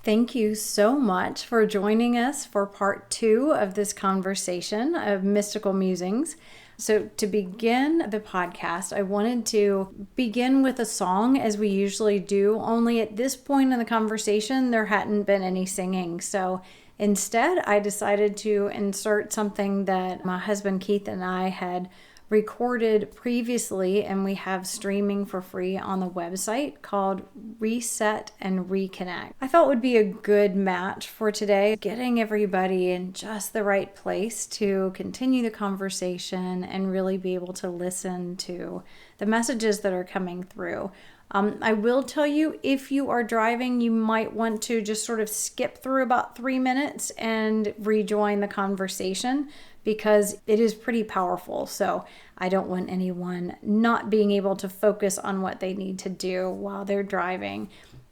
Thank you so much for joining us for part 2 of this conversation of mystical musings. So, to begin the podcast, I wanted to begin with a song as we usually do, only at this point in the conversation, there hadn't been any singing. So, instead, I decided to insert something that my husband Keith and I had recorded previously, and we have streaming for free on the website, called Reset and Reconnect. I thought would be a good match for today, getting everybody in just the right place to continue the conversation and really be able to listen to the messages that are coming through. I will tell you, if you are driving, you might want to just sort of skip through about 3 minutes and rejoin the conversation, because it is pretty powerful. So I don't want anyone not being able to focus on what they need to do while they're driving.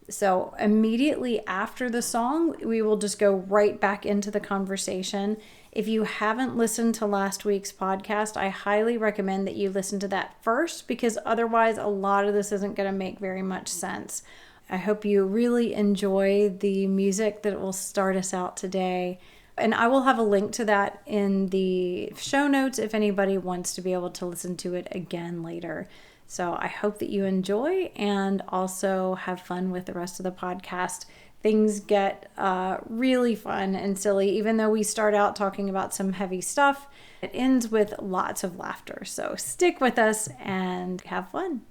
So immediately after the song, we will just go right back into the conversation. If you haven't listened to last week's podcast, I highly recommend that you listen to that first, because otherwise a lot of this isn't going to make very much sense. I hope you really enjoy the music that will start us out today. And I will have a link to that in the show notes if anybody wants to be able to listen to it again later. So I hope that you enjoy and also have fun with the rest of the podcast. Things get really fun and silly, even though we start out talking about some heavy stuff. It ends with lots of laughter. So stick with us and have fun.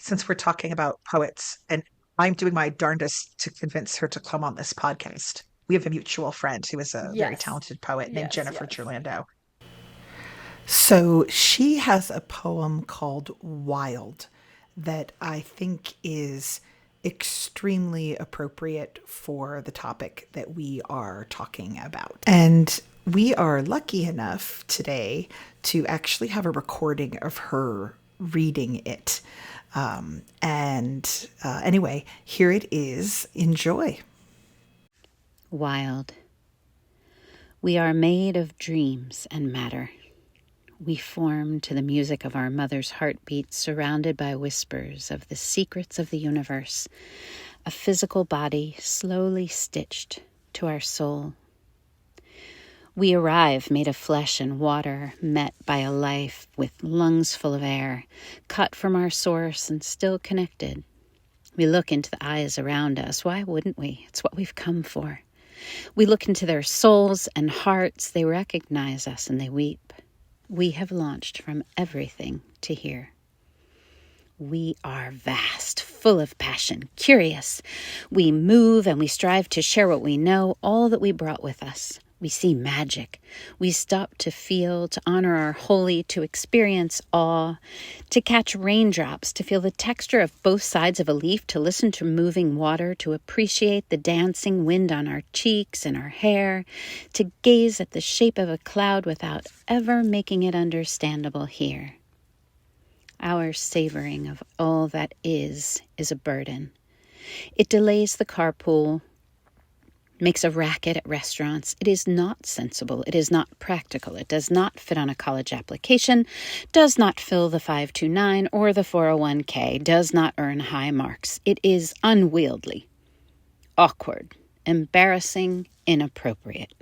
since we're talking about poets, and I'm doing my darndest to convince her to come on this podcast. We have a mutual friend who is a very Yes. talented poet named Yes, Jennifer yes. Jurlando. So she has a poem called Wild that I think is extremely appropriate for the topic that we are talking about. And we are lucky enough today to actually have a recording of her reading it. Anyway, here it is. Enjoy. Wild. We are made of dreams and matter. We form to the music of our mother's heartbeat, surrounded by whispers of the secrets of the universe, a physical body slowly stitched to our soul. We arrive made of flesh and water, met by a life with lungs full of air, cut from our source and still connected. We look into the eyes around us. Why wouldn't we? It's what we've come for. We look into their souls and hearts. They recognize us and they weep. We have launched from everything to here. We are vast, full of passion, curious. We move and we strive to share what we know, all that we brought with us. We see magic. We stop to feel, to honor our holy, to experience awe, to catch raindrops, to feel the texture of both sides of a leaf, to listen to moving water, to appreciate the dancing wind on our cheeks and our hair, to gaze at the shape of a cloud without ever making it understandable here. Our savoring of all that is a burden. It delays the carpool, makes a racket at restaurants. It is not sensible. It is not practical. It does not fit on a college application, does not fill the 529 or the 401k, does not earn high marks. It is unwieldy, awkward, embarrassing, inappropriate.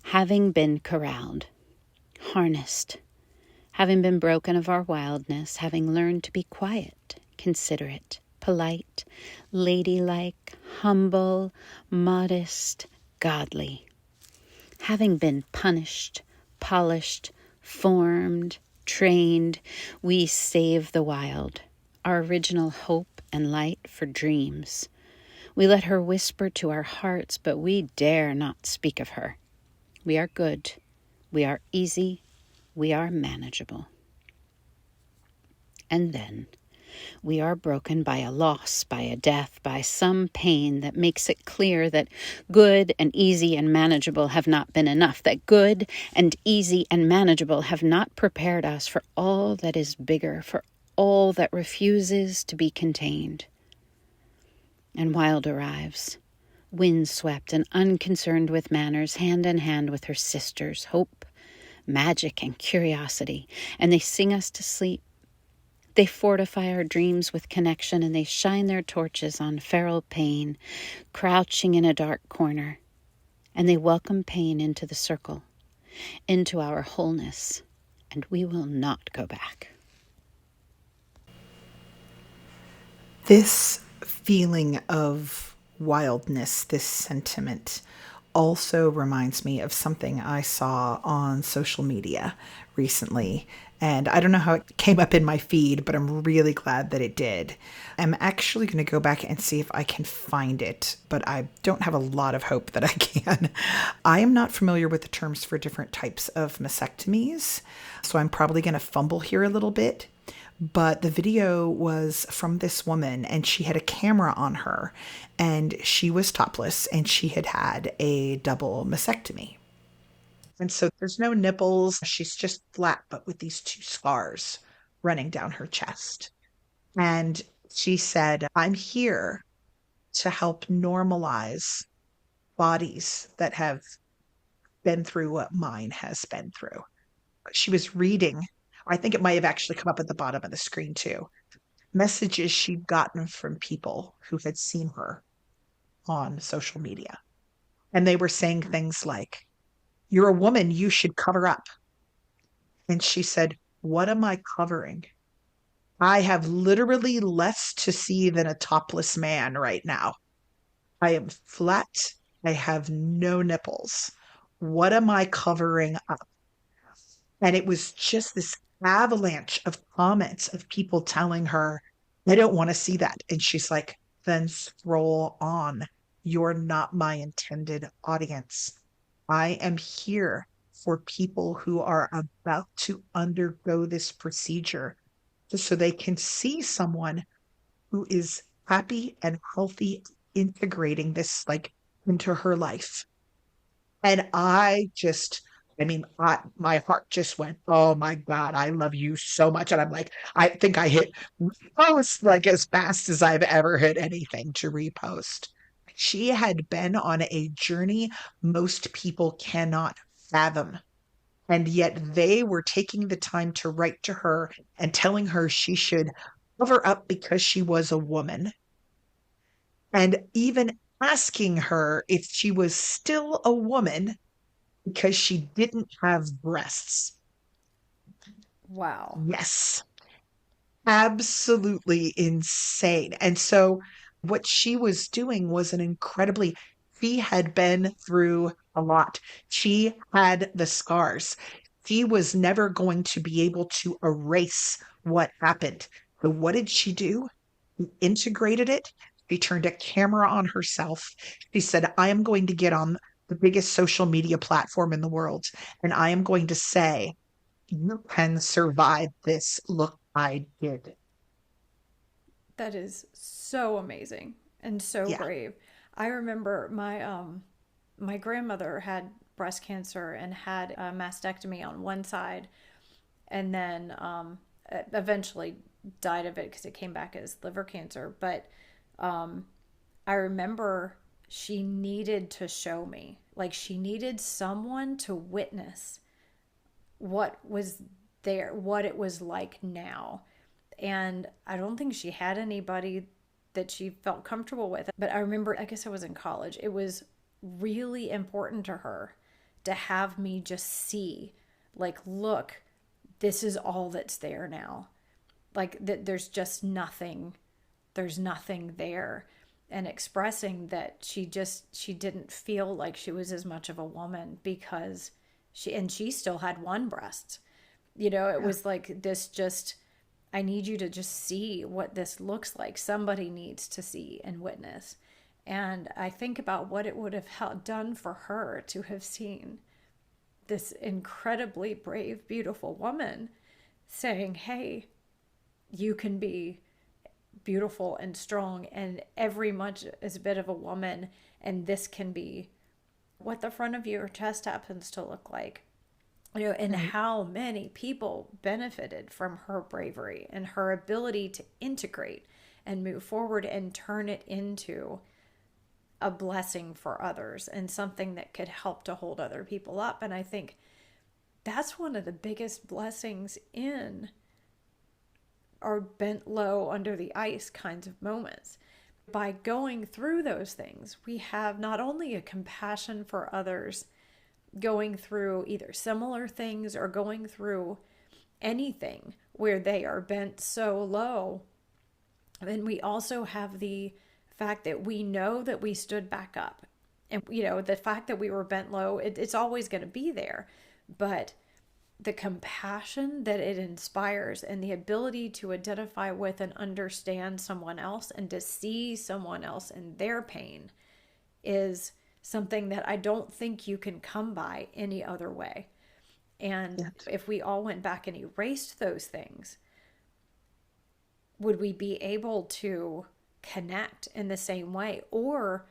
Having been corralled, harnessed, having been broken of our wildness, having learned to be quiet, considerate, polite, ladylike, humble, modest, godly. Having been punished, polished, formed, trained, we save the wild, our original hope and light for dreams. We let her whisper to our hearts, but we dare not speak of her. We are good. We are easy. We are manageable. And then we are broken by a loss, by a death, by some pain that makes it clear that good and easy and manageable have not been enough, that good and easy and manageable have not prepared us for all that is bigger, for all that refuses to be contained. And Wild arrives, windswept and unconcerned with manners, hand in hand with her sisters, hope, magic, and curiosity, and they sing us to sleep. They fortify our dreams with connection, and they shine their torches on feral pain, crouching in a dark corner. And they welcome pain into the circle, into our wholeness, and we will not go back. This feeling of wildness, this sentiment, also reminds me of something I saw on social media recently. And I don't know how it came up in my feed, but I'm really glad that it did. I'm actually going to go back and see if I can find it, but I don't have a lot of hope that I can. I am not familiar with the terms for different types of mastectomies, so I'm probably going to fumble here a little bit. But the video was from this woman, and she had a camera on her, and she was topless, and she had had a double mastectomy. And so there's no nipples. She's just flat, but with these two scars running down her chest. And she said, I'm here to help normalize bodies that have been through what mine has been through. She was reading, I think it might have actually come up at the bottom of the screen too, messages she'd gotten from people who had seen her on social media. And they were saying things like, you're a woman, you should cover up. And she said, what am I covering? I have literally less to see than a topless man right now. I am flat. I have no nipples. What am I covering up? And it was just this avalanche of comments of people telling her, I don't want to see that. And she's like, then scroll on. You're not my intended audience. I am here for people who are about to undergo this procedure so they can see someone who is happy and healthy, integrating this like into her life. And my heart just went, oh my God, I love you so much. And I'm like, I think I hit post like as fast as I've ever hit anything to repost. She had been on a journey most people cannot fathom. And yet they were taking the time to write to her and telling her she should cover up because she was a woman, and even asking her if she was still a woman because she didn't have breasts. Wow. Yes, absolutely insane. And so, what she was doing was she had been through a lot. She had the scars. She was never going to be able to erase what happened. So, what did she do? She integrated it. She turned a camera on herself. She said, I am going to get on the biggest social media platform in the world, and I am going to say, you can survive this. Look, I did. That is so amazing and so Yeah. brave. I remember my grandmother had breast cancer and had a mastectomy on one side, and then eventually died of it because it came back as liver cancer. But I remember she needed to show me, like she needed someone to witness what was there, what it was like now. And I don't think she had anybody that she felt comfortable with. But I remember, I guess I was in college, it was really important to her to have me just see, like, look, this is all that's there now. Like, that there's just nothing, there's nothing there. And expressing that she didn't feel like she was as much of a woman because she still had one breast. It Yeah. was like this, just, I need you to just see what this looks like. Somebody needs to see and witness. And I think about what it would have done for her to have seen this incredibly brave, beautiful woman saying, hey, you can be beautiful and strong and every much as a bit of a woman, and this can be what the front of your chest happens to look like. And Right. how many people benefited from her bravery and her ability to integrate and move forward and turn it into a blessing for others and something that could help to hold other people up. And I think that's one of the biggest blessings in our bent low under the ice kinds of moments. By going through those things, we have not only a compassion for others going through either similar things or going through anything where they are bent so low, then we also have the fact that we know that we stood back up. And, the fact that we were bent low, it's always going to be there. But the compassion that it inspires and the ability to identify with and understand someone else and to see someone else in their pain is something that I don't think you can come by any other way. And Yeah. if we all went back and erased those things, would we be able to connect in the same way? Or,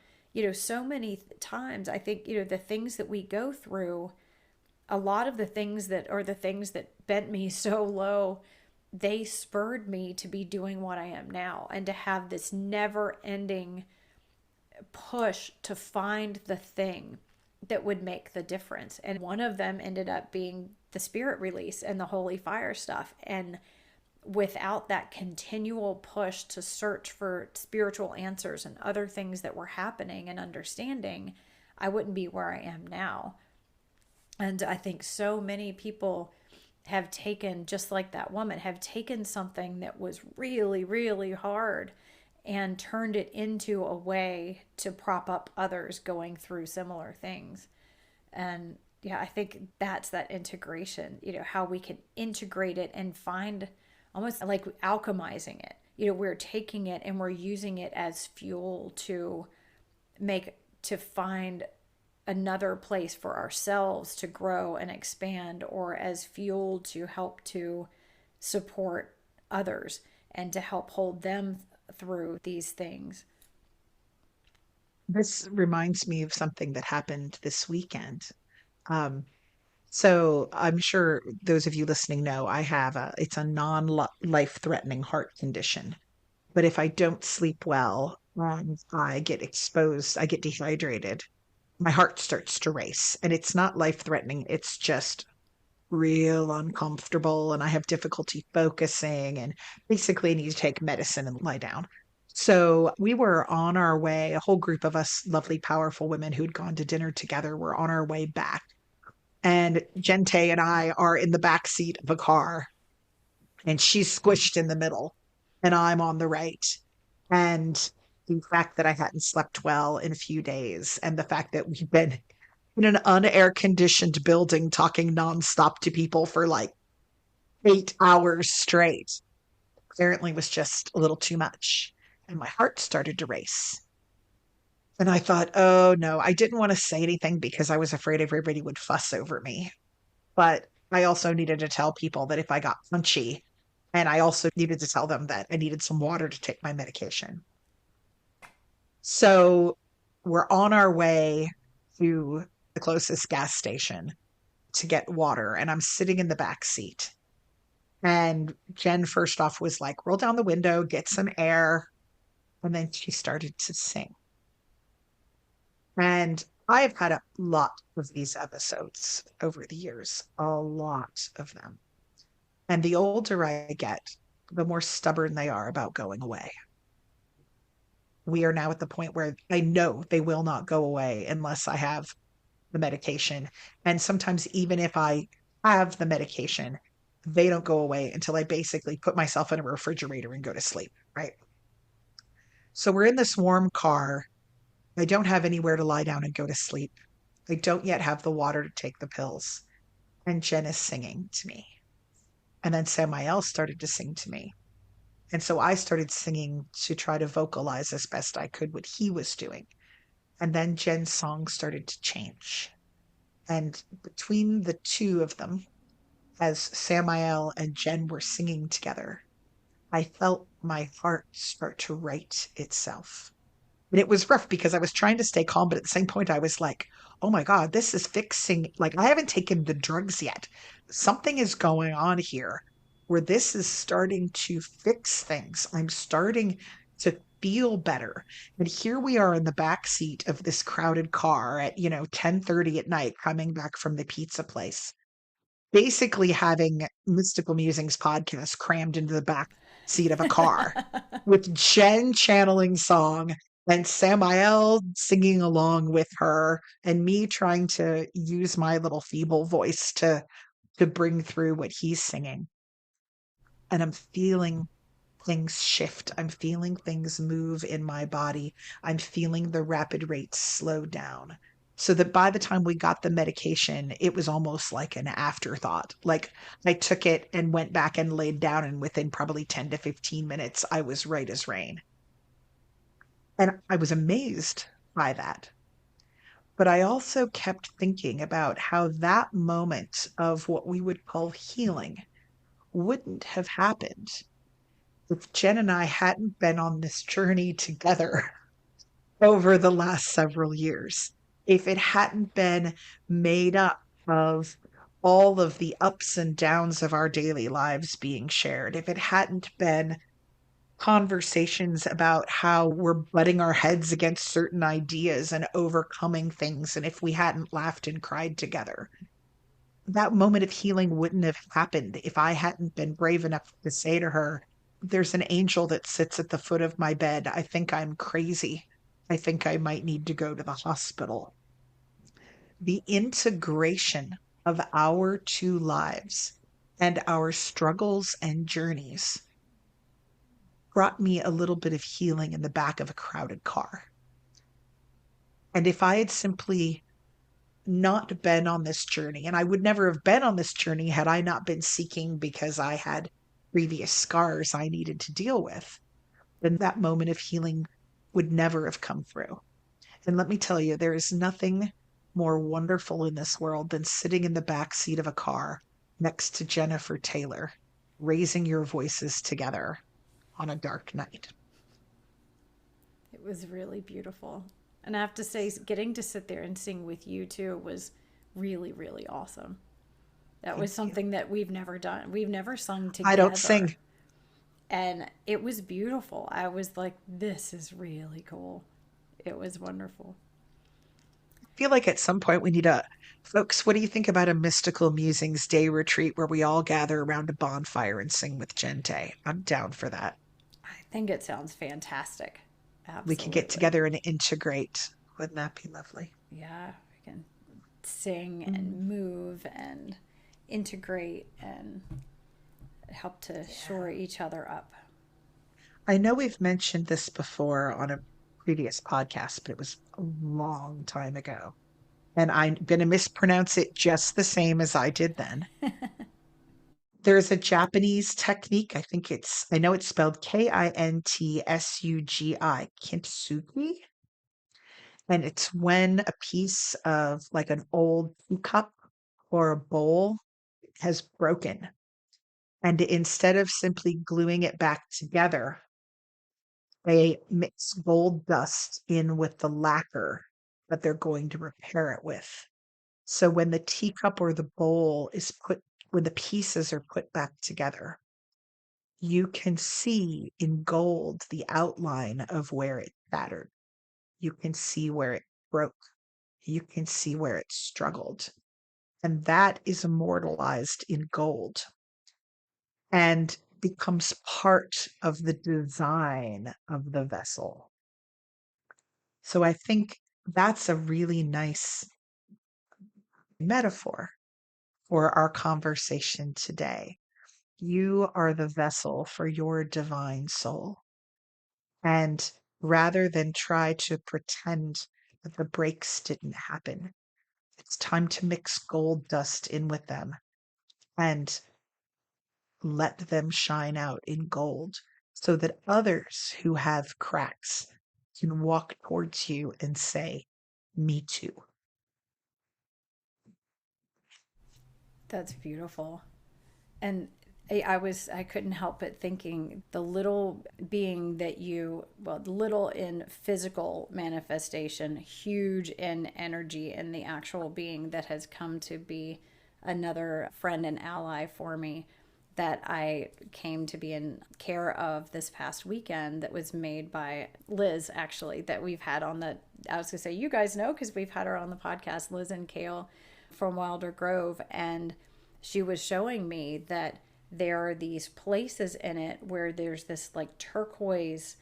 so many times I think, the things that we go through, a lot of the things that are the things that bent me so low, they spurred me to be doing what I am now and to have this never ending push to find the thing that would make the difference. And one of them ended up being the spirit release and the holy fire stuff. And without that continual push to search for spiritual answers and other things that were happening and understanding, I wouldn't be where I am now. And I think so many people have taken, just like that woman, have taken something that was really, really hard and turned it into a way to prop up others going through similar things. And, Yeah, I think that's that integration, how we can integrate it and find almost like alchemizing it. We're taking it and we're using it as fuel to find another place for ourselves to grow and expand, or as fuel to help to support others and to help hold them through these things. This reminds me of something that happened this weekend. Um, so I'm sure those of you listening know I have it's a non-life threatening heart condition. But if I don't sleep well and I get exposed, I get dehydrated, my heart starts to race. And it's not life threatening, it's just real uncomfortable. And I have difficulty focusing. And basically, I need to take medicine and lie down. So we were on our way, a whole group of us lovely, powerful women who'd gone to dinner together were on our way back. And Gente and I are in the back seat of a car, and she's squished in the middle, and I'm on the right. And the fact that I hadn't slept well in a few days, and the fact that we've been in an unair conditioned building talking nonstop to people for like 8 hours straight apparently was just a little too much. And my heart started to race. And I thought, oh no, I didn't want to say anything because I was afraid everybody would fuss over me. But I also needed to tell people that if I got punchy, and I also needed to tell them that I needed some water to take my medication. So we're on our way to the closest gas station to get water, and I'm sitting in the back seat. And Jen, first off, was like, roll down the window, get some air. And then she started to sing. And I've had a lot of these episodes over the years, a lot of them. And the older I get, the more stubborn they are about going away. We are now at the point where I know they will not go away unless I have the medication. And sometimes, even if I have the medication, they don't go away until I basically put myself in a refrigerator and go to sleep. Right. So we're in this warm car. I don't have anywhere to lie down and go to sleep. I don't yet have the water to take the pills. And Jen is singing to me. And then Samael started to sing to me. And so I started singing to try to vocalize as best I could what he was doing. And then Jen's song started to change. And between the two of them, as Samael and Jen were singing together, I felt my heart start to right itself. And it was rough because I was trying to stay calm, but at the same point, I was like, oh my God, this is fixing. Like, I haven't taken the drugs yet. Something is going on here where this is starting to fix things. I'm starting to feel better. And here we are in the back seat of this crowded car at, 10:30 at night, coming back from the pizza place, basically having Mystical Musings podcast crammed into the back seat of a car with Jen channeling song and Samael singing along with her, and me trying to use my little feeble voice to bring through what he's singing. And I'm feeling things shift. I'm feeling things move in my body. I'm feeling the rapid rates slow down. So that by the time we got the medication, it was almost like an afterthought. Like, I took it and went back and laid down, and within probably 10 to 15 minutes, I was right as rain. And I was amazed by that. But I also kept thinking about how that moment of what we would call healing wouldn't have happened if Jen and I hadn't been on this journey together over the last several years. If it hadn't been made up of all of the ups and downs of our daily lives being shared, if it hadn't been conversations about how we're butting our heads against certain ideas and overcoming things, and if we hadn't laughed and cried together, that moment of healing wouldn't have happened if I hadn't been brave enough to say to her, there's an angel that sits at the foot of my bed. I think I'm crazy. I think I might need to go to the hospital. The integration of our two lives and our struggles and journeys brought me a little bit of healing in the back of a crowded car. And if I had simply not been on this journey. And I would never have been on this journey had I not been seeking because I had previous scars I needed to deal with. Then that moment of healing would never have come through. And let me tell you, there is nothing more wonderful in this world than sitting in the back seat of a car next to Jennifer Taylor, raising your voices together on a dark night. It was really beautiful. And I have to say, getting to sit there and sing with you too was really, really awesome. That was Thank you. something that we've never done. We've never sung I don't together. sing. And it was beautiful. I was like, this is really cool. It was wonderful. I feel like at some point we need a folks, what do you think about a mystical musings day retreat where we all gather around a bonfire and sing with Jen Tay? I'm down for that. I think it sounds fantastic. We can get Absolutely. together and integrate. Wouldn't that be lovely? Yeah, we can sing Mm, and move and integrate and help to shore each other up. I know we've mentioned this before on a previous podcast, but it was a long time ago. And I'm going to mispronounce it just the same as I did then. There's a Japanese technique. I know it's spelled Kintsugi, kintsugi. And it's when a piece of like an old teacup or a bowl has broken. And instead of simply gluing it back together, they mix gold dust in with the lacquer that they're going to repair it with. So when the teacup or the bowl when the pieces are put back together, you can see in gold the outline of where it shattered. You can see where it broke. You can see where it struggled. And that is immortalized in gold and becomes part of the design of the vessel. So I think that's a really nice metaphor for our conversation today. You are the vessel for your divine soul. And rather than try to pretend that the breaks didn't happen, it's time to mix gold dust in with them and let them shine out in gold so that others who have cracks can walk towards you and say, me too. That's beautiful. And I couldn't help but thinking the little being that little in physical manifestation, huge in energy, and the actual being that has come to be another friend and ally for me that I came to be in care of this past weekend, that was made by Liz, actually, that we've had on I was going to say, you guys know, because we've had her on the podcast, Liz and Kale from Wilder Grove. And she was showing me that there are these places in it where there's this like turquoise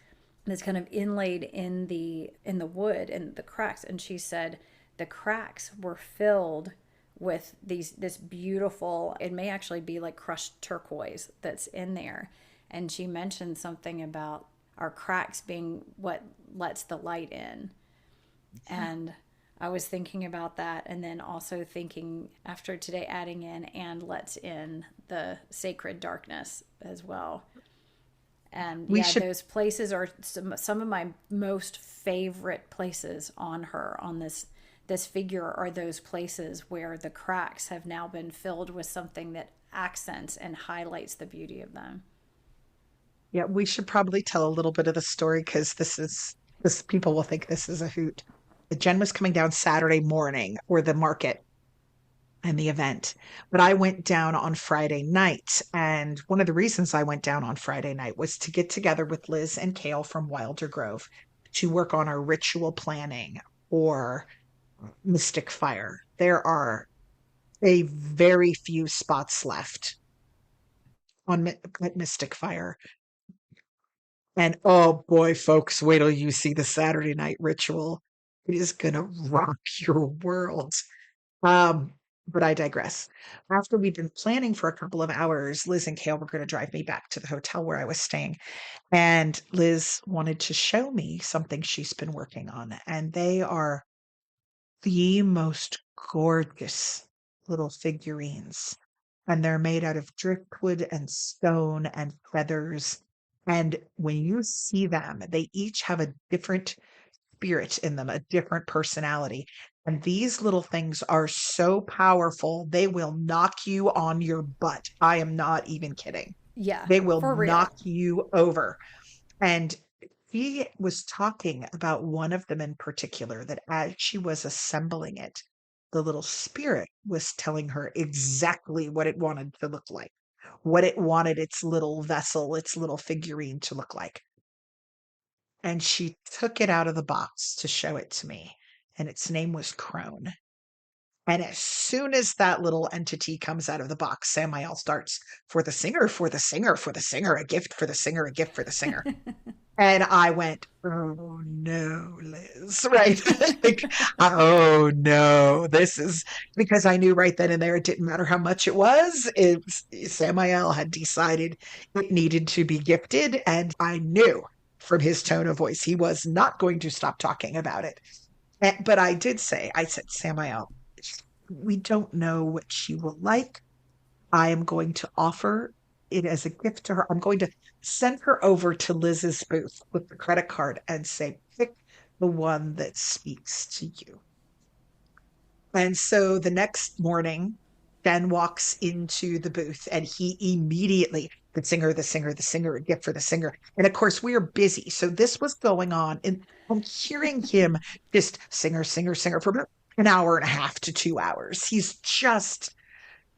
that's kind of inlaid in the wood and the cracks. And she said the cracks were filled with this beautiful, it may actually be like crushed turquoise that's in there. And she mentioned something about our cracks being what lets the light in. And I was thinking about that, and then also thinking after today, adding in and lets in the sacred darkness as well. And We yeah, should those places are some of my most favorite places on her, on this figure, are those places where the cracks have now been filled with something that accents and highlights the beauty of them. Yeah, we should probably tell a little bit of the story because this people will think this is a hoot. Jen was coming down Saturday morning or the market and the event, but I went down on Friday night. And one of the reasons I went down on Friday night was to get together with Liz and Kale from Wilder Grove to work on our ritual planning or Mystic Fire. There are a very few spots left at Mystic Fire. And oh boy, folks, wait till you see the Saturday night ritual. It is going to rock your world. Um, but I digress. After we'd been planning for a couple of hours, Liz and Kale were going to drive me back to the hotel where I was staying. And Liz wanted to show me something she's been working on. And they are the most gorgeous little figurines. And they're made out of driftwood and stone and feathers. And when you see them, they each have a different spirit in them, a different personality. And these little things are so powerful, they will knock you on your butt. I am not even kidding. Yeah, They will for knock real. you over. And he was talking about one of them in particular that as she was assembling it, the little spirit was telling her exactly what it wanted to look like, what it wanted its little vessel, its little figurine to look like. And she took it out of the box to show it to me. And its name was Crone. And as soon as that little entity comes out of the box, Samael starts for the singer, for the singer, for the singer, a gift for the singer, a gift for the singer. And I went, oh no, Liz, right? Like, oh no, this is because I knew right then and there it didn't matter how much it was. Samael had decided it needed to be gifted. And I knew from his tone of voice, he was not going to stop talking about it. But I did say, I said, Samael, we don't know what she will like. I am going to offer it as a gift to her. I'm going to send her over to Liz's booth with the credit card and say, pick the one that speaks to you. And so the next morning, Ben walks into the booth and he immediately, the singer, the singer, the singer, a gift for the singer. And of course, we are busy. So this was going on. And I'm hearing him just singer, singer, singer for about an hour and a half to 2 hours. He's just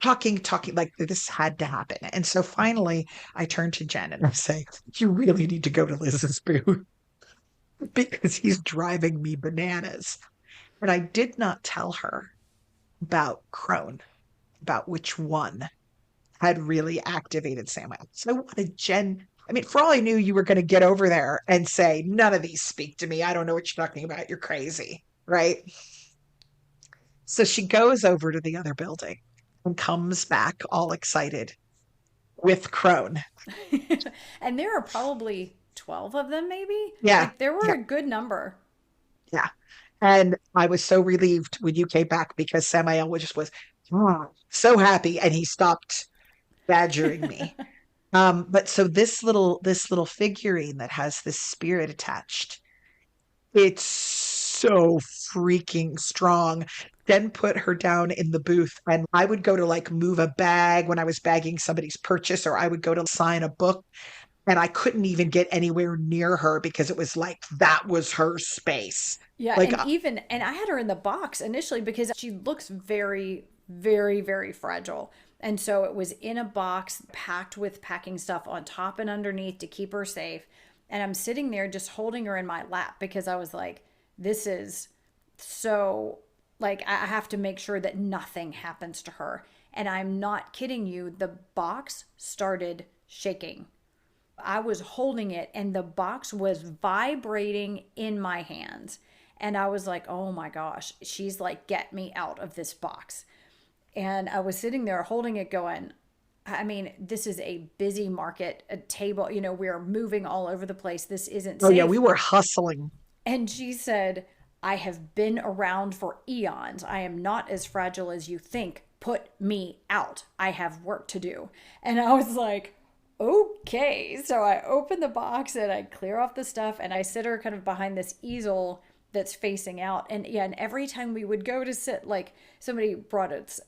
talking like this had to happen. And so finally I turned to Jen and I say, you really need to go to Liz's booth because he's driving me bananas. And I did not tell her about Crone, about which one had really activated Samuel. So I wanted Jen. I mean, for all I knew, you were going to get over there and say, none of these speak to me. I don't know what you're talking about. You're crazy. Right. So she goes over to the other building and comes back all excited with Crone. And there are probably 12 of them, maybe? Yeah. Like there were Yeah. a good number. Yeah. And I was so relieved when you came back because Samael was so happy and he stopped badgering me. But so this little figurine that has this spirit attached, it's so freaking strong. Then put her down in the booth, and I would go to like move a bag when I was bagging somebody's purchase, or I would go to sign a book, and I couldn't even get anywhere near her because it was like that was her space. Yeah, Like, and I had her in the box initially because she looks very, very, very fragile. And so it was in a box packed with packing stuff on top and underneath to keep her safe. And I'm sitting there just holding her in my lap because I was like, this is so, like, I have to make sure that nothing happens to her. And I'm not kidding you, the box started shaking. I was holding it and the box was vibrating in my hands. And I was like, oh my gosh, she's like, get me out of this box. And I was sitting there holding it going, I mean, this is a busy market, a table, we're moving all over the place. This isn't oh yeah, we safe. were hustling. And she said, I have been around for eons. I am not as fragile as you think. Put me out. I have work to do. And I was like, okay. So I open the box and I clear off the stuff and I sit her kind of behind this easel that's facing out. And yeah, and every time we would go to sit, like somebody brought us,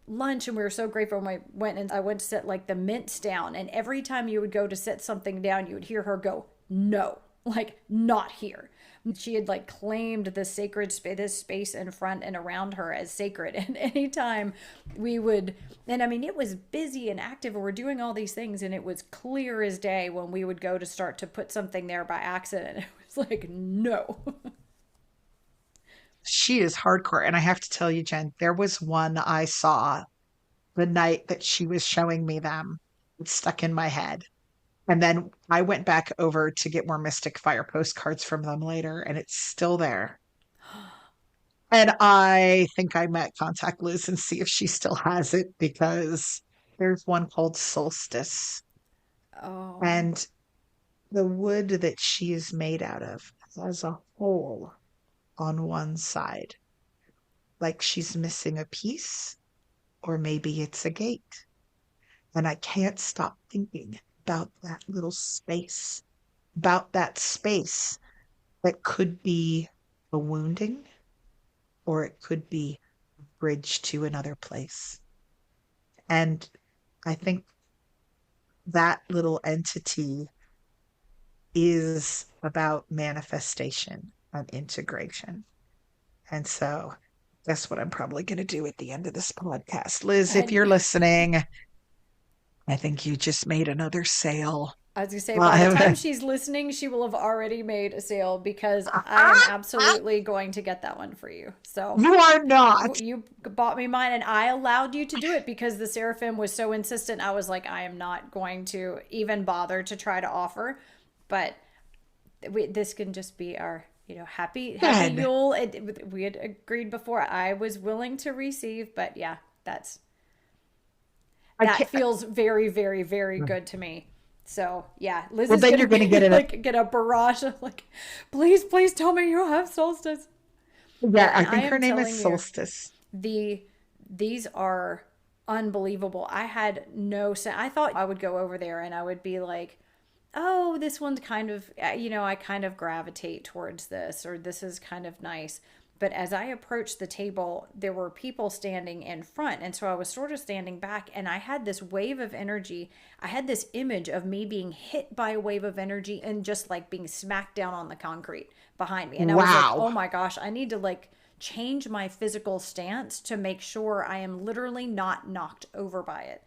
lunch, and we were so grateful when I went to sit like the mints down. And every time you would go to sit something down, you would hear her go, no, like not here. She had like claimed the sacred this space in front and around her as sacred. And anytime we would, and I mean, it was busy and active and we're doing all these things. And it was clear as day when we would go to start to put something there by accident. It was like, no. She is hardcore. And I have to tell you, Jen, there was one I saw the night that she was showing me them. It stuck in my head. And then I went back over to get more Mystic Fire postcards from them later, and it's still there. And I think I might contact Liz and see if she still has it because there's one called Solstice. Oh, And the wood that she is made out of has a hole on one side. like she's missing a piece, or maybe it's a gate. And I can't stop thinking about that little space, about that space that could be a wounding, or it could be a bridge to another place. And I think that little entity is about manifestation and integration. And so that's what I'm probably going to do at the end of this podcast. Liz, if And you're listening, I think you just made another sale. I was gonna say, by the time Well, she's listening, she will have already made a sale because I am absolutely going to get that one for you. So you are not. you bought me mine, and I allowed you to do it because the Seraphim was so insistent. I was like, I am not going to even bother to try to offer, but this can just be our, happy Good. Yule. We had agreed before. I was willing to receive, but yeah, I that can't. feels very, very, very good to me. So yeah, Liz Well, is then gonna you're going to get be it. like get a barrage of like, please, please tell me you have solstice. Yeah, Yeah, I and I think her am name is telling you, Solstice. the these are unbelievable. I had no sense. I thought I would go over there and I would be like, oh, this one's kind of, I kind of gravitate towards this, or this is kind of nice. But as I approached the table, there were people standing in front. And so I was sort of standing back, and I had this wave of energy. I had this image of me being hit by a wave of energy and just like being smacked down on the concrete behind me. And I was like, Wow. oh my gosh, I need to like change my physical stance to make sure I am literally not knocked over by it.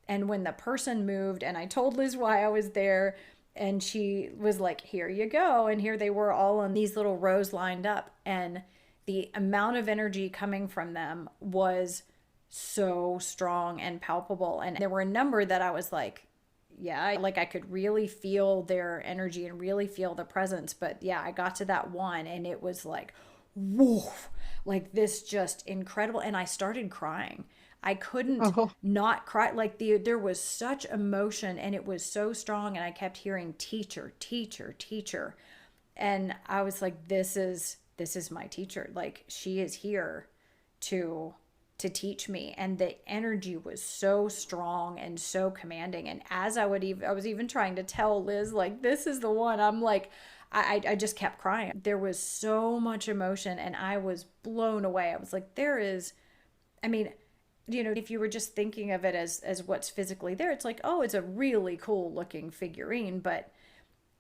And when the person moved, and I told Liz why I was there, and she was like, here you go. And here they were all in these little rows lined up. And the amount of energy coming from them was so strong and palpable. And there were a number that I was like, yeah, like I could really feel their energy and really feel the presence. But yeah, I got to that one and it was like, whoa, like this just incredible. And I started crying. I couldn't Oh, not cry. Like there was such emotion and it was so strong. And I kept hearing teacher, teacher, teacher. And I was like, this is my teacher. Like she is here to teach me. And the energy was so strong and so commanding. And as I was even trying to tell Liz, like, this is the one. I'm like, I just kept crying. There was so much emotion and I was blown away. I was like, I mean, if you were just thinking of it as what's physically there, it's like, oh, it's a really cool looking figurine. But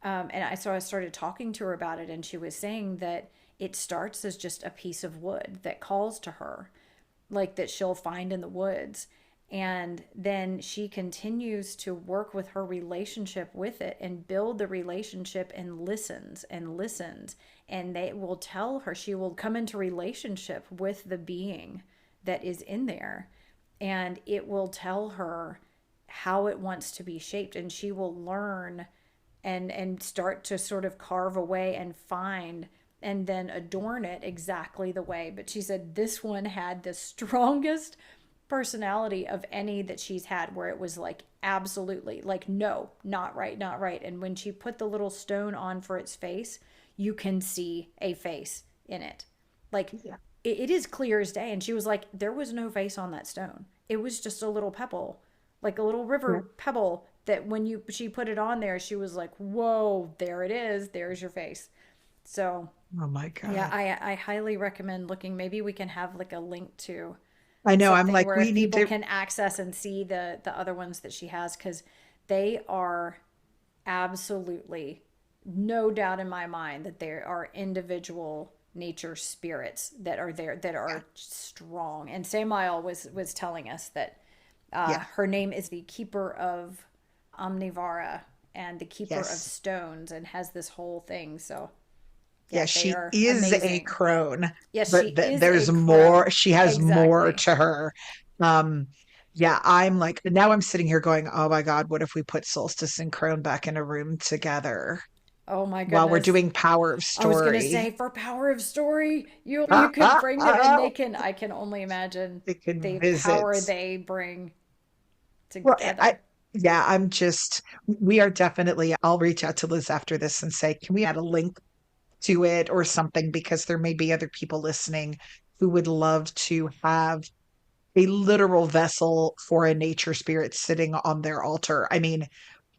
so I started talking to her about it, and she was saying that it starts as just a piece of wood that calls to her, like that she'll find in the woods. And then she continues to work with her relationship with it and build the relationship and listens and listens. And they will tell her, she will come into relationship with the being that is in there. And it will tell her how it wants to be shaped. And she will learn and start to sort of carve away and find and then adorn it exactly the way. But she said this one had the strongest personality of any that she's had, where it was like absolutely like, no, not right, not right. And when she put the little stone on for its face, you can see a face in it. Like yeah. it is clear as day. And she was like, there was no face on that stone. It was just a little pebble, like a little Yeah. river pebble that when she put it on there, she was like, whoa, there it is. There's your face. So Oh my yeah, God. I highly recommend looking. Maybe we can have like a link to I know. I'm something like, where we if need people to. can access and see the other ones that she has, because they are absolutely no doubt in my mind that there are individual nature spirits that are there that Yeah. are strong. And Samael was telling us that Yeah. her name is the keeper of Omnivara and the keeper of Yes. stones, and has this whole thing. So Yeah. yeah, they She are is a amazing. crone, Yes, she but is a there's more. crone. She has more Exactly. to her. Um, yeah. I'm like, now I'm sitting here going, oh my God, what if we put Solstice and Crone back in a room together Oh my while we're goodness. doing Power of I was gonna Story? say for Power of Story, you can bring them and I can only imagine They can the visit. power they bring Well, together. yeah, we are definitely, I'll reach out to Liz after this and say, can we add a link to it or something? Because there may be other people listening who would love to have a literal vessel for a nature spirit sitting on their altar. I mean,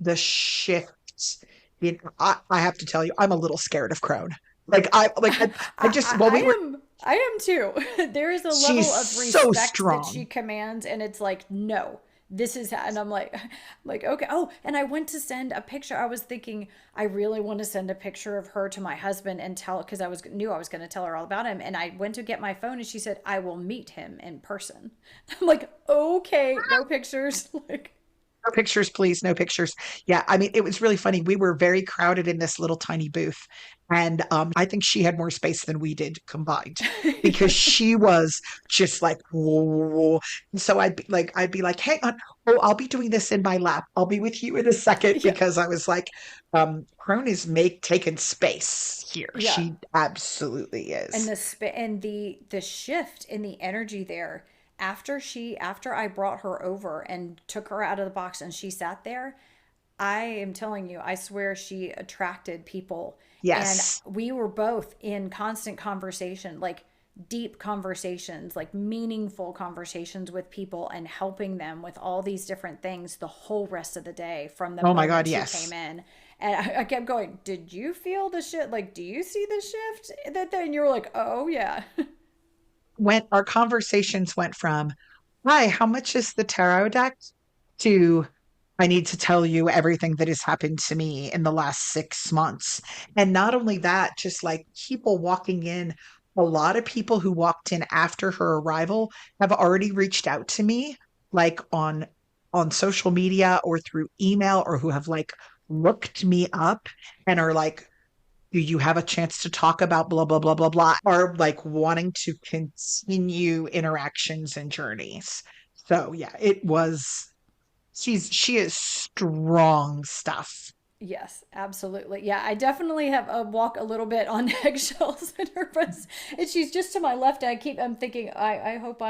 the shifts. I have to tell you, I'm a little scared of Crone. I just well, we were. I am too. There is a She's level of so respect that she strong. commands, and it's like, no, this is and I'm like, okay. Oh, and I went to send a picture. I was thinking I really want to send a picture of her to my husband and tell, because knew I was going to tell her all about him. And I went to get my phone, and she said I will meet him in person. I'm like, okay, no pictures. Like, No pictures, please. No pictures. Yeah, I mean, it was really funny. We were very crowded in this little tiny booth, and I think she had more space than we did combined because she was just like, whoa. And so I'd be like, hang on, oh, I'll be doing this in my lap. I'll be with you in a second yeah, because I was like, Crone is taking space here. yeah. She absolutely And is. the shift in the energy there, after I brought her over and took her out of the box and she sat there, I am telling you, I swear she attracted people. And Yes. we were both in constant conversation, like deep conversations, like meaningful conversations with people, and helping them with all these different things the whole rest of the day from the Oh my God, moment she came yes. in. And I kept going, did you feel the shit? Like, do you see the shift? And you were like, oh, yeah. When our conversations went from, hi, how much is the tarot deck? To, I need to tell you everything that has happened to me in the last 6 months. And not only that, just like people walking in, a lot of people who walked in after her arrival have already reached out to me, like on social media or through email, or who have like looked me up and are like, do you have a chance to talk about blah blah blah blah blah, are like wanting to continue interactions and journeys. So yeah, it was, she is strong stuff. Yes, absolutely. Yeah, I definitely have a walk a little bit on eggshells in her presence. And she's just to my left. I'm thinking, I hope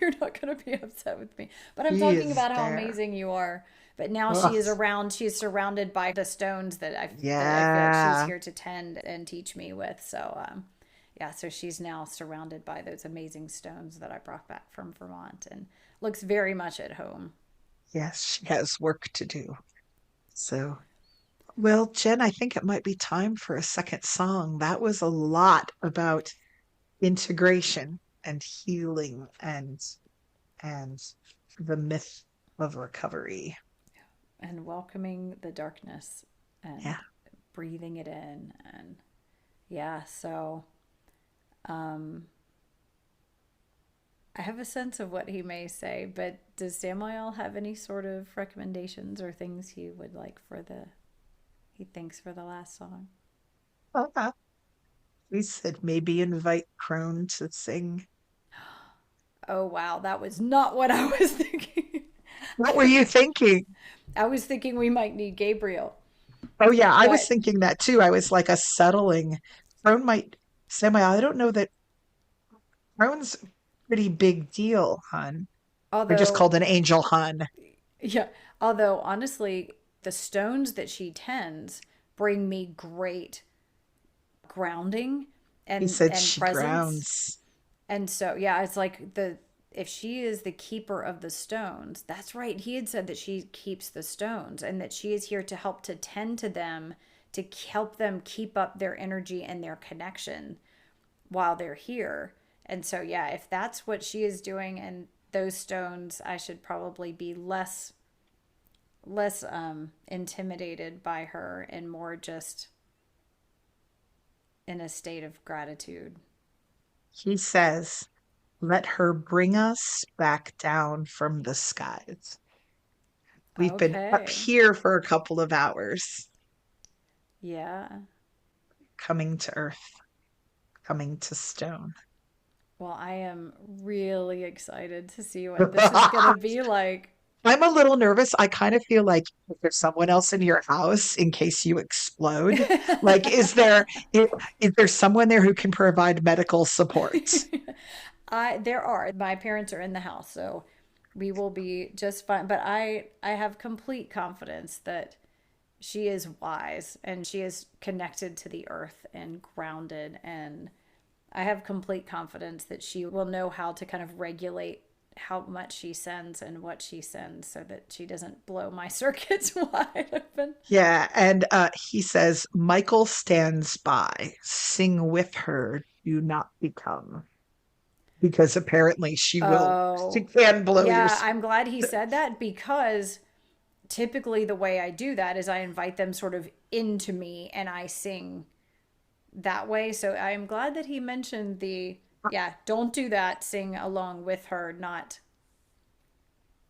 you're not going to be upset with me. But I'm She talking is about how there. amazing you are. But now Ugh, she is surrounded by the stones that I feel like she's yeah. here to tend and teach me with. So, yeah, so she's now surrounded by those amazing stones that I brought back from Vermont, and looks very much at home. Yes, she has work to do. So well, Jen, I think it might be time for a second song. That was a lot about integration and healing and the myth of recovery. And welcoming the darkness Yeah. and breathing it in. And yeah, so um I have a sense of what he may say, but does Samuel have any sort of recommendations or things he would like he thinks for the last song? Okay. We said maybe invite Crone to sing. Oh wow, that was not what I was thinking. What were you thinking? I was thinking we might need Gabriel. Oh yeah, I was But thinking that too. I was like a settling. Crone might semi. I don't know that Crone's a pretty big deal, hun. Or just although called an angel, hun. yeah, although honestly, the stones that she tends bring me great grounding He said and she presence. grounds. And so yeah, it's like the if she is the keeper of the stones, that's right. He had said that she keeps the stones and that she is here to help to tend to them, to help them keep up their energy and their connection while they're here. And so yeah, if that's what she is doing and those stones, I should probably be less intimidated by her and more just in a state of gratitude. He says, let her bring us back down from the skies. We've been up Okay. here for a couple of hours, Yeah. coming to earth, coming to stone. Well, I am really excited to see what this is going to be like. I'm a little nervous. I kind of feel like if there's someone else in your house in case you explode. Like, is there someone there who can provide medical support? There are. My parents are in the house, so we will be just fine. But I have complete confidence that she is wise and she is connected to the earth and grounded, and I have complete confidence that she will know how to kind of regulate how much she sends and what she sends so that she doesn't blow my circuits wide open. Yeah, and he says, Michael stands by. Sing with her, do not become. Because apparently she Oh, can blow your. yeah, I'm glad he said that because typically the way I do that is I invite them sort of into me and I sing that way. So I am glad that he mentioned yeah, don't do that, sing along with her, not.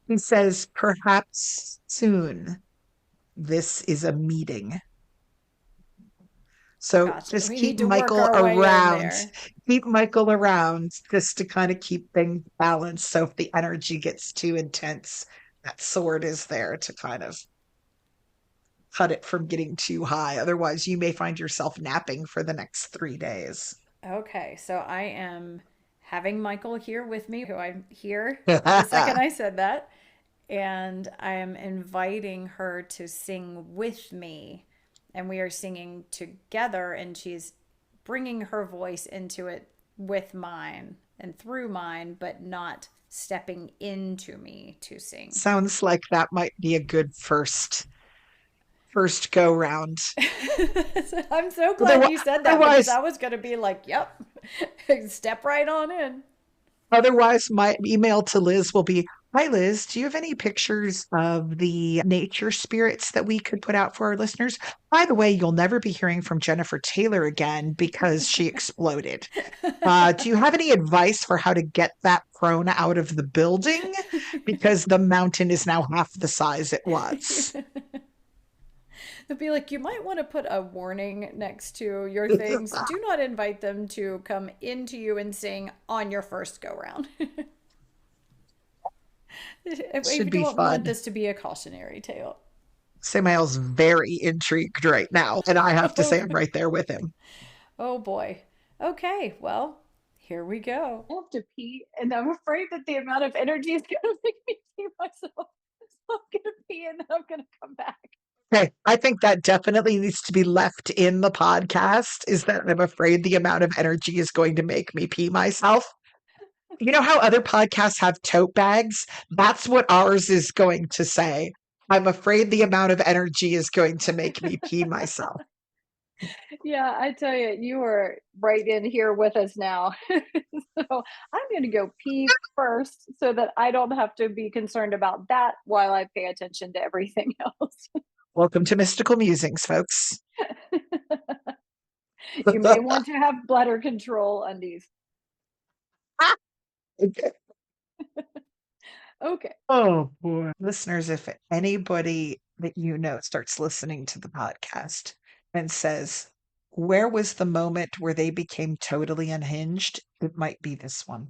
He says, perhaps soon. This is a meeting. So Gotcha. just We keep need to work Michael our way in around. there. Keep Michael around just to kind of keep things balanced. So if the energy gets too intense, that sword is there to kind of cut it from getting too high. Otherwise, you may find yourself napping for the next 3 days. Okay, so I am having Michael here with me, who I'm here the second I said that, and I am inviting her to sing with me, and we are singing together, and she's bringing her voice into it with mine and through mine, but not stepping into me to sing. Sounds like that might be a good first go round. I'm so glad Otherwise, you said that because otherwise, I was going to be like, yep, step right on in. otherwise, my email to Liz will be, Hi Liz, do you have any pictures of the nature spirits that we could put out for our listeners? By the way, you'll never be hearing from Jennifer Taylor again because she exploded. Do you have any advice for how to get that Crone out of the building? Because the mountain is now half the size it was. They'll be like, you might want to put a warning next to your things. Do not invite them to come into you and sing on your first go round. We Should be don't want fun. this to be a cautionary tale. Samael's very intrigued right now, and I have to say I'm right there with him. Oh boy. Okay, well, here we go. I have to pee, and I'm afraid that the amount of energy is going to make me pee myself. So I'm going to pee and then I'm going to come back. Okay, I think that definitely needs to be left in the podcast, is that I'm afraid the amount of energy is going to make me pee myself. You know how other podcasts have tote bags? That's what ours is going to say. I'm afraid the amount of energy is going to make me pee myself. Yeah, I tell you, you are right in here with us now. So I'm going to go pee first so that I don't have to be concerned about that while I pay attention to everything else. Welcome to Mystical Musings, folks. You may want to have bladder control undies. Okay. Okay. Oh boy. Listeners, if anybody that you know starts listening to the podcast and says, where was the moment where they became totally unhinged? It might be this one.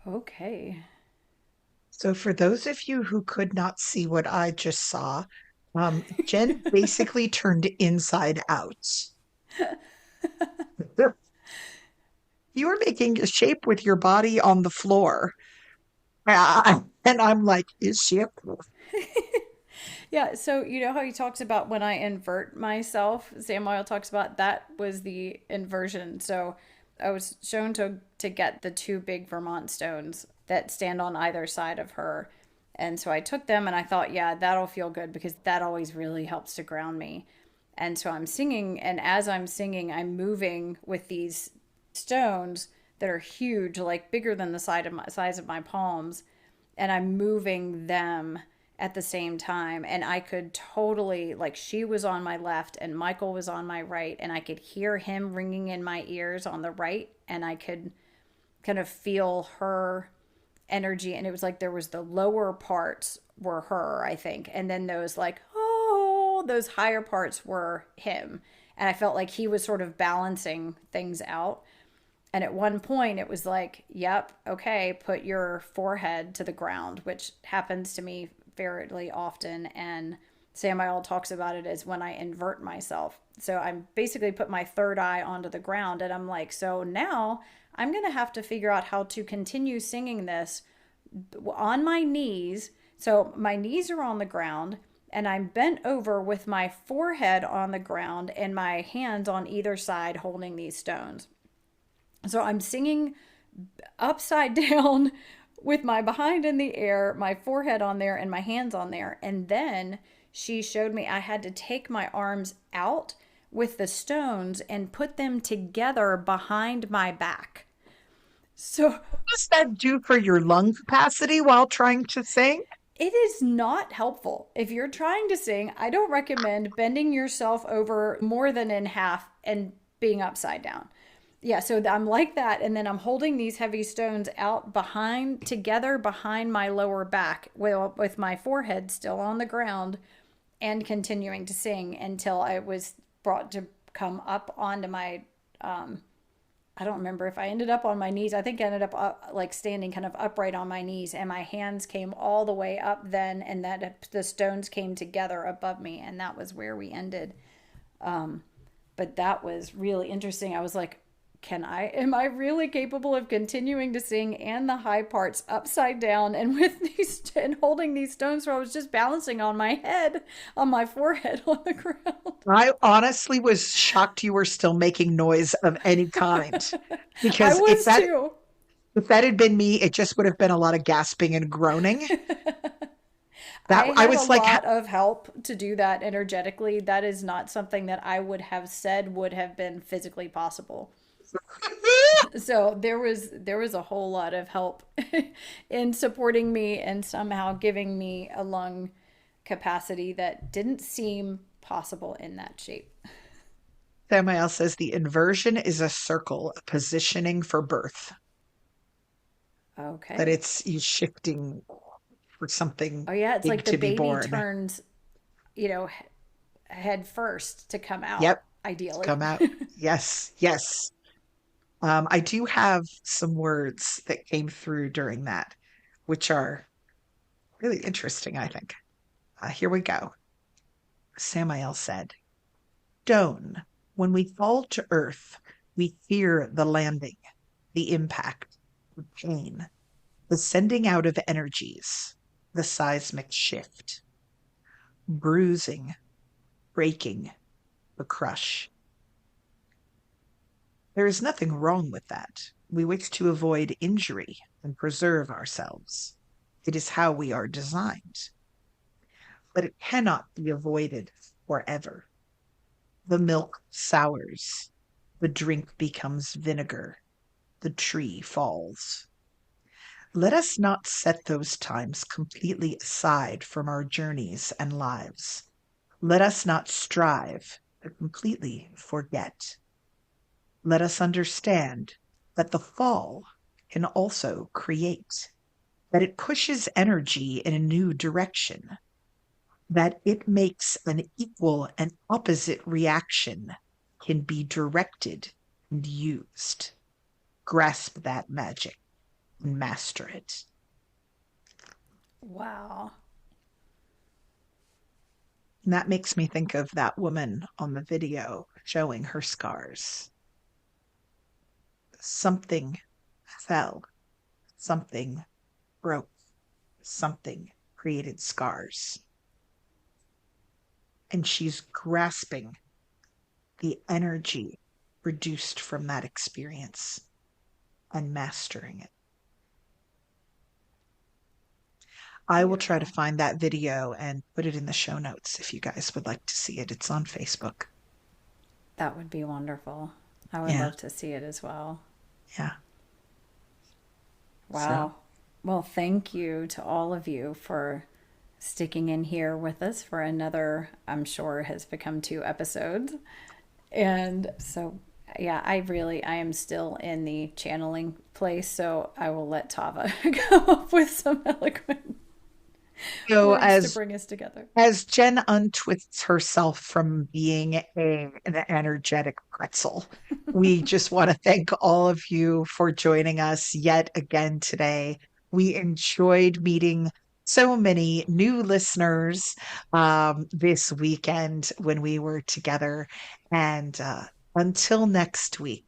Okay. So, for those of you who could not see what I just saw, Jenn basically turned inside out. You were making a shape with your body on the floor. And I'm like, is she a Yeah, so you know how he talks about when I invert myself? Samuel talks about that was the inversion. So I was shown to get the two big Vermont stones that stand on either side of her. And so I took them and I thought, yeah, that'll feel good because that always really helps to ground me. And so I'm singing, and as I'm singing, I'm moving with these stones that are huge, like bigger than the size of my palms, and I'm moving them at the same time. And I could totally, like, she was on my left and Michael was on my right, and I could hear him ringing in my ears on the right, and I could kind of feel her energy. And it was like there was the lower parts were her, I think, and then those like, oh, those higher parts were him. And I felt like he was sort of balancing things out. And at one point, it was like, yep, okay, put your forehead to the ground, which happens to me fairly often. And Samuel talks about it as when I invert myself. So I'm basically put my third eye onto the ground. And I'm like, so now I'm going to have to figure out how to continue singing this on my knees. So my knees are on the ground, and I'm bent over with my forehead on the ground and my hands on either side holding these stones. So I'm singing upside down with my behind in the air, my forehead on there, and my hands on there. And then she showed me I had to take my arms out with the stones and put them together behind my back. So what does that do for your lung capacity while trying to sing? it is not helpful. If you're trying to sing, I don't recommend bending yourself over more than in half and being upside down. Yeah, so I'm like that, and then I'm holding these heavy stones out behind, together behind my lower back, with my forehead still on the ground, and continuing to sing until I was brought to come up onto my. I don't remember if I ended up on my knees. I think I ended up like standing kind of upright on my knees, and my hands came all the way up then, and that the stones came together above me, and that was where we ended. But that was really interesting. I was like, am I really capable of continuing to sing and the high parts upside down and with these and holding these stones where I was just balancing on my head, on my forehead on the ground? I honestly was shocked you were still making noise of any kind. I Because was too. if that had been me, it just would have been a lot of gasping and groaning. I That I had a was like, lot of help to do that energetically. That is not something that I would have said would have been physically possible. So there was a whole lot of help in supporting me and somehow giving me a lung capacity that didn't seem possible in that shape. Samael says the inversion is a circle, a positioning for birth. That Okay. it's you shifting for something Oh yeah, it's big like the to be baby born. turns, you know, head first to come out, Yep, ideally. come out. Yes, yes. I do have some words that came through during that, which are really interesting, I think. Here we go. Samael said, Stone, when we fall to earth, we fear the landing, the impact, the pain, the sending out of energies. the seismic shift, bruising, breaking, the crush. There is nothing wrong with that. We wish to avoid injury and preserve ourselves. It is how we are designed. But it cannot be avoided forever. The milk sours, the drink becomes vinegar, the tree falls. Let us not set those times completely aside from our journeys and lives. Let us not strive to completely forget. Let us understand that the fall can also create, that it pushes energy in a new direction, that it makes an equal and opposite reaction can be directed and used. Grasp that magic and master it. Wow. And that makes me think of that woman on the video showing her scars. Something fell, something broke, something created scars. And she's grasping the energy produced from that experience and mastering it. I will try to find that video and put it in the show notes if you guys would like to see it. It's on Facebook. That would be wonderful. I would love to see it as well. Yeah. Wow. So. Well, thank you to all of you for sticking in here with us for another, I'm sure has become 2 episodes. And so, yeah, I am still in the channeling place, so I will let Tava come up with some eloquent words to bring us together. As Jenn untwists herself from being an energetic pretzel, we just want to thank all of you for joining us yet again today. We enjoyed meeting so many new listeners this weekend when we were together. And until next week,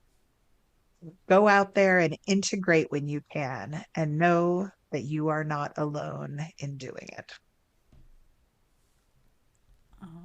go out there and integrate when you can, and know that you are not alone in doing it. Oh.